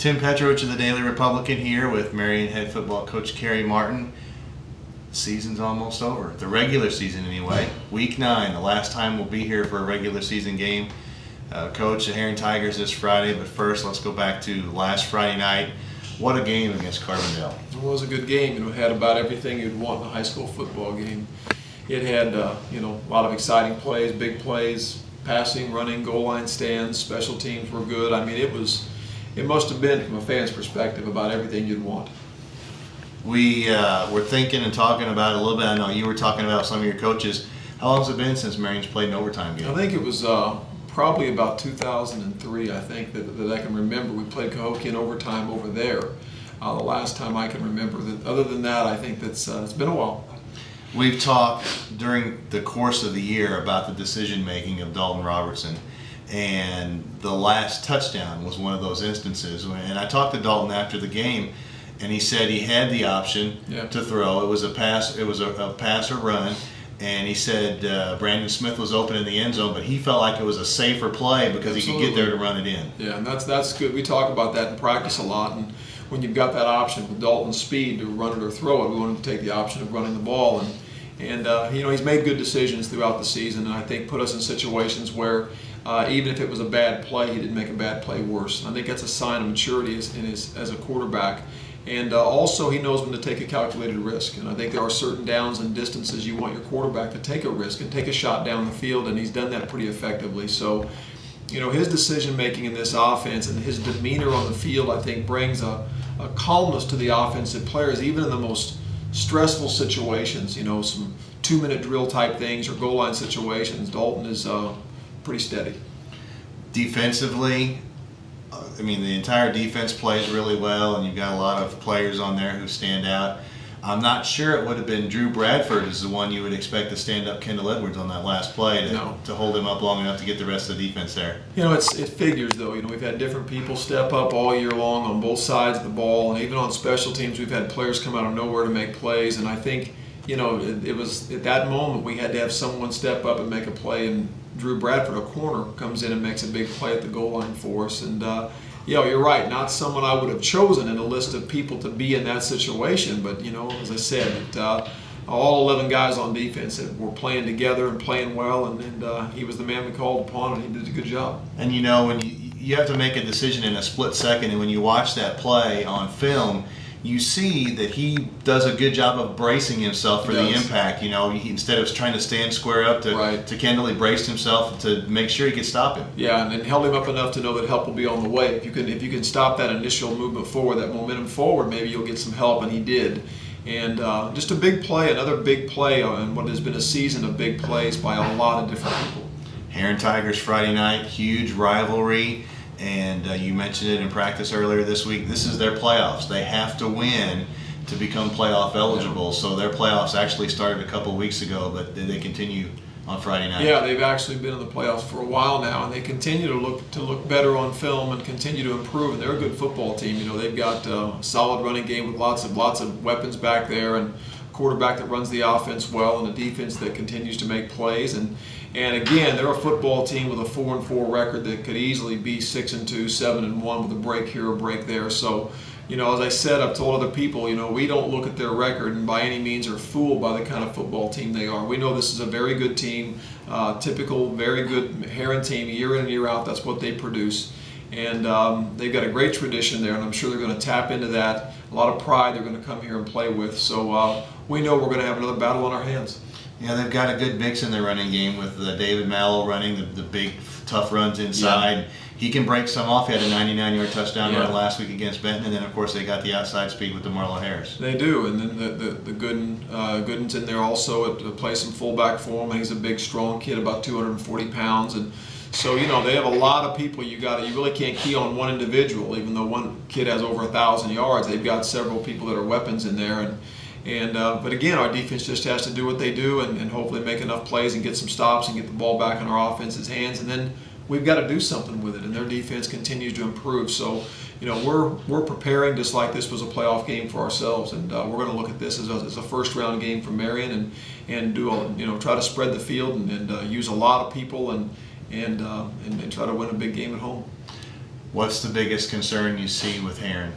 Tim Petrowich of the Daily Republican here with Marion head football coach Kerry Martin. Season's almost over. The regular season anyway. Week 9, the last time we'll be here for a regular season game. Coach, the Herrin Tigers this Friday, but first let's go back to last Friday night. What a game against Carbondale. It was a good game. It had about everything you'd want in a high school football game. It had a lot of exciting plays, big plays, passing, running, goal line stands, special teams were good. I mean, it must have been, from a fan's perspective, about everything you'd want. We were thinking and talking about it a little bit. I know you were talking about some of your coaches. How long has it been since Marion's played an overtime game? I think it was probably about 2003, I think, that I can remember. We played Cahokia in overtime over there. The last time I can remember. Other than that, I think it's been a while. We've talked during the course of the year about the decision-making of Dalton Robertson. And the last touchdown was one of those instances. And I talked to Dalton after the game, and he said he had the option to throw. It was a pass. It was a pass or run. And he said Brandon Smith was open in the end zone, but he felt like it was a safer play because he could get there to run it in. Yeah, and that's good. We talk about that in practice a lot. And when you've got that option with Dalton's speed to run it or throw it, we want him to take the option of running the ball. And he's made good decisions throughout the season, and I think put us in situations where even if it was a bad play, he didn't make a bad play worse. And I think that's a sign of maturity as a quarterback. And also, he knows when to take a calculated risk. And I think there are certain downs and distances you want your quarterback to take a risk and take a shot down the field, and he's done that pretty effectively. So, his decision-making in this offense and his demeanor on the field, I think, brings a calmness to the offensive players, even in the most stressful situations, some 2-minute drill type things or goal line situations. Dalton is pretty steady. Defensively, the entire defense plays really well, and you've got a lot of players on there who stand out. I'm not sure it would have been Drew Bradford as the one you would expect to stand up Kendall Edwards on that last play to hold him up long enough to get the rest of the defense there. It figures, though. We've had different people step up all year long on both sides of the ball, and even on special teams we've had players come out of nowhere to make plays, and I think it was at that moment we had to have someone step up and make a play, and Drew Bradford, a corner, comes in and makes a big play at the goal line for us. And you're right, not someone I would have chosen in a list of people to be in that situation, but as I said, all 11 guys on defense that were playing together and playing well, and he was the man we called upon, and he did a good job. And when you have to make a decision in a split second, and when you watch that play on film, you see that he does a good job of bracing himself for the impact. He, instead of trying to stand square up to Kendall, he braced himself to make sure he could stop him. Yeah, and held him up enough to know that help will be on the way. If you can stop that initial movement forward, that momentum forward, maybe you'll get some help, and he did. And just a big play, another big play on what has been a season of big plays by a lot of different people. Herrin Tigers Friday night, huge rivalry. And you mentioned it in practice earlier this week. This is their playoffs. They have to win to become playoff eligible. So their playoffs actually started a couple weeks ago, but they continue on Friday night. Yeah, they've actually been in the playoffs for a while now, and they continue to look better on film and continue to improve. And they're a good football team. They've got a solid running game with lots of weapons back there, and a quarterback that runs the offense well, and a defense that continues to make plays. And again, they're a football team with a 4-4 record that could easily be 6-2, 7-1 with a break here, a break there. So, as I said, I've told other people, we don't look at their record and by any means are fooled by the kind of football team they are. We know this is a very good team, typical, very good Herrin team, year in and year out. That's what they produce. And they've got a great tradition there, and I'm sure they're going to tap into that. A lot of pride they're going to come here and play with. So we know we're going to have another battle on our hands. Yeah, they've got a good mix in their running game with David Mallow running the big, tough runs inside. Yeah. He can break some off. He had a 99-yard touchdown run last week against Benton, and then, of course, they got the outside speed with DeMarlo Harris. They do, and then the Gooden's in there also to play some fullback for him. And he's a big, strong kid, about 240 pounds, and so they have a lot of people. You really can't key on one individual, even though one kid has over 1,000 yards. They've got several people that are weapons in there, but again, our defense just has to do what they do and hopefully make enough plays and get some stops and get the ball back in our offense's hands, and then we've got to do something with it, and their defense continues to improve. So, we're preparing just like this was a playoff game for ourselves, and we're going to look at this as a first-round game for Marion and do try to spread the field and, use a lot of people and try to win a big game at home. What's the biggest concern you see with Herrin?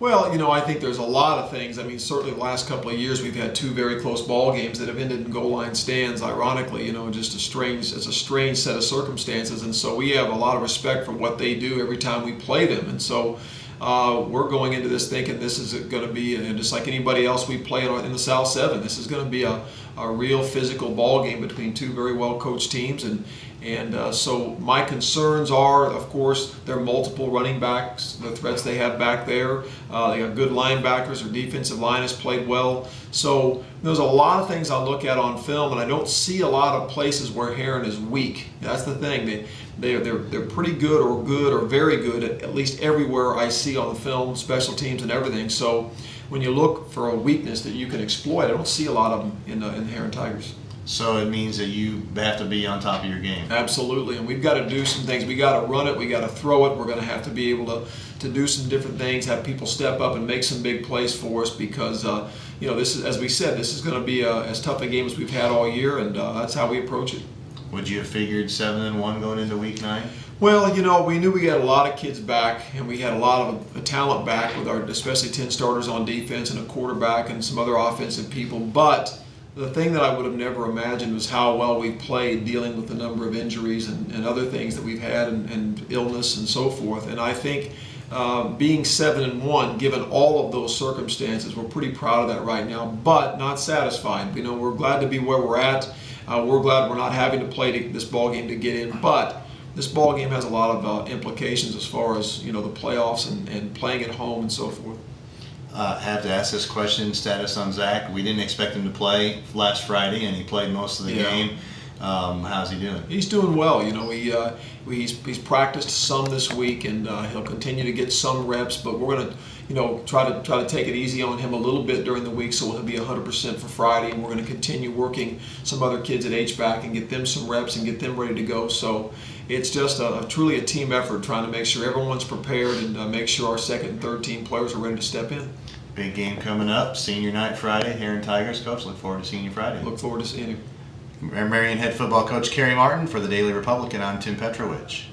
Well, I think there's a lot of things. I mean, certainly the last couple of years we've had two very close ball games that have ended in goal line stands. Ironically, it's a strange set of circumstances, and so we have a lot of respect for what they do every time we play them. And so we're going into this thinking this is going to be just like anybody else we play in the South 7. This is going to be a real physical ball game between two very well coached teams, and so my concerns are, of course, their multiple running backs, the threats they have back there. They got good linebackers. Their defensive line has played well. So there's a lot of things I look at on film, and I don't see a lot of places where Herrin is weak. That's the thing. They're pretty good or very good at least everywhere I see on the film, special teams and everything. So when you look for a weakness that you can exploit, I don't see a lot of them in the Herrin Tigers. So it means that you have to be on top of your game. Absolutely, and we've got to do some things. We got to run it. We got to throw it. We're going to have to be able to do some different things. Have people step up and make some big plays for us because this is, as we said, this is going to be as tough a game as we've had all year, and that's how we approach it. Would you have figured 7-1 going into Week 9? Well, we knew we had a lot of kids back, and we had a lot of talent back with especially 10 starters on defense and a quarterback and some other offensive people, but the thing that I would have never imagined was how well we played dealing with the number of injuries and other things that we've had and illness and so forth. And I think being 7-1, given all of those circumstances, we're pretty proud of that right now, but not satisfied. We're glad to be where we're at. We're glad we're not having to play this ball game to get in, but this ball game has a lot of implications as far as the playoffs and playing at home and so forth. Have to ask this question, status on Zach. We didn't expect him to play last Friday, and he played most of the game. How's he doing? He's doing well. He's practiced some this week, and he'll continue to get some reps. But we're going to try to take it easy on him a little bit during the week, so he'll be 100% for Friday. And we're going to continue working some other kids at H-back and get them some reps and get them ready to go. So it's just truly a team effort, trying to make sure everyone's prepared and make sure our second and third team players are ready to step in. Big game coming up, senior night Friday, Herrin Tigers. Coach, look forward to seeing you Friday. Look forward to seeing you. Marion head football coach Kerry Martin for the Daily Republican. I'm Tim Petrowich.